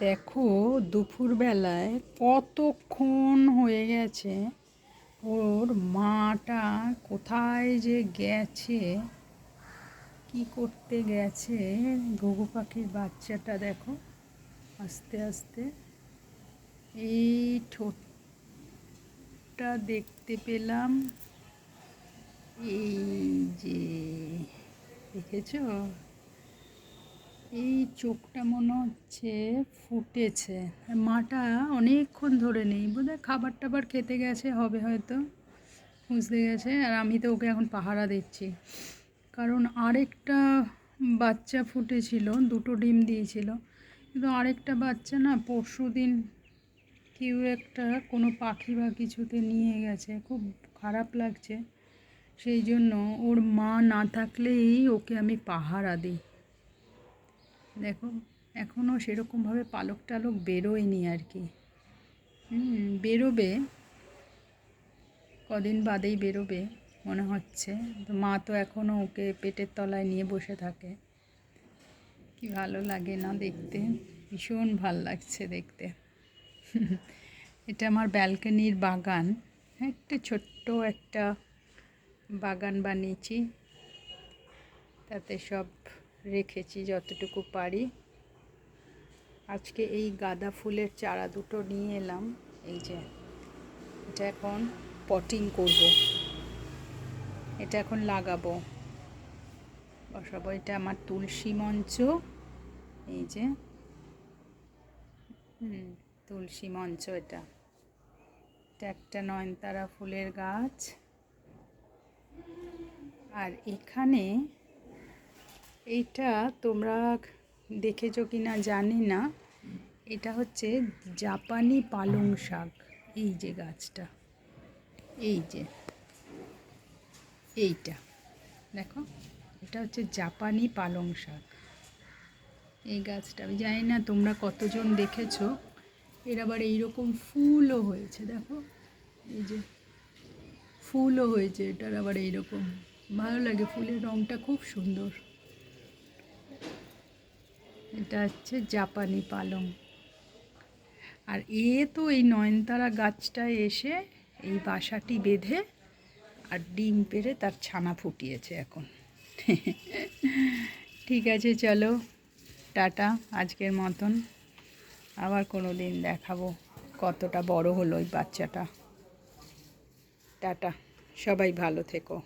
দেখো দুপুরবেলায় কতক্ষণ হয়ে গেছে, ওর মাটা কোথায় যে গেছে, কি করতে গেছে। ঘুঘু পাখির বাচ্চাটা দেখো আস্তে আস্তে এই ঠোঁটটা দেখতে পেলাম, এই যে দেখেছো, এই চোখটা মনে হচ্ছে ফুটেছে। মাটা অনেকক্ষণ ধরে নেই, বোধহয় খাবার টাবার খেতে গেছে হবে, হয়তো খুঁজতে গেছে। আর আমি তো ওকে এখন পাহারা দিচ্ছি, কারণ আরেকটা বাচ্চা ফুটেছিল, দুটো ডিম দিয়েছিল, কিন্তু আরেকটা বাচ্চা না পরশু দিন কেউ একটা কোনো পাখি বা কিছুতে নিয়ে গেছে, খুব খারাপ লাগছে। সেই জন্য ওর মা না থাকলেই ওকে আমি পাহারা দিই। দেখো এখনও সেরকমভাবে পালক টালক বেরোয়নি আর কি, বেরোবে, কদিন বাদেই বেরোবে মনে হচ্ছে। তো মা তো এখনও ওকে পেটের তলায় নিয়ে বসে থাকে। কি ভালো লাগে না দেখতে, ভীষণ ভাল লাগছে দেখতে। এটা আমার ব্যালকনির বাগান, একটা ছোট্ট একটা বাগান বানিয়েছি, তাতে সব রেখেছি যতটুকু পারি। আজকে এই গাঁদা ফুলের চারা দুটো নিয়ে এলাম, এই যে এটা এখন পটিং করব, এটা এখন লাগাবো, বসাবো। এটা আমার তুলসী মঞ্চ, এই যে তুলসী মঞ্চ। এটা একটা নয়নতারা ফুলের গাছ। আর এখানে এইটা তোমরা দেখেছো কি না জানি না, এটা হচ্ছে জাপানি পালং শাক। এই যে গাছটা, এই যে এইটা দেখো, এটা হচ্ছে জাপানি পালং শাক। এই গাছটা আমি জানি না তোমরা কতজন দেখেছো। এর আবার এইরকম ফুলও হয়েছে, দেখো এই যে ফুলও হয়েছে এটার আবার এইরকম, ভালো লাগে, ফুলের রঙটা খুব সুন্দর। এটা হচ্ছে জাপানি পালং। আর তো এই নয়নতারা গাছটায় এসে এই বাসাটি বেঁধে আর ডিম পেড়ে তার ছানা ফুটিয়েছে এখন। ঠিক আছে, চলো টাটা আজকের মতন, আবার কোনো দিন দেখাবো কতটা বড় হলো ওই বাচ্চাটা। টাটা, সবাই ভালো থেকো।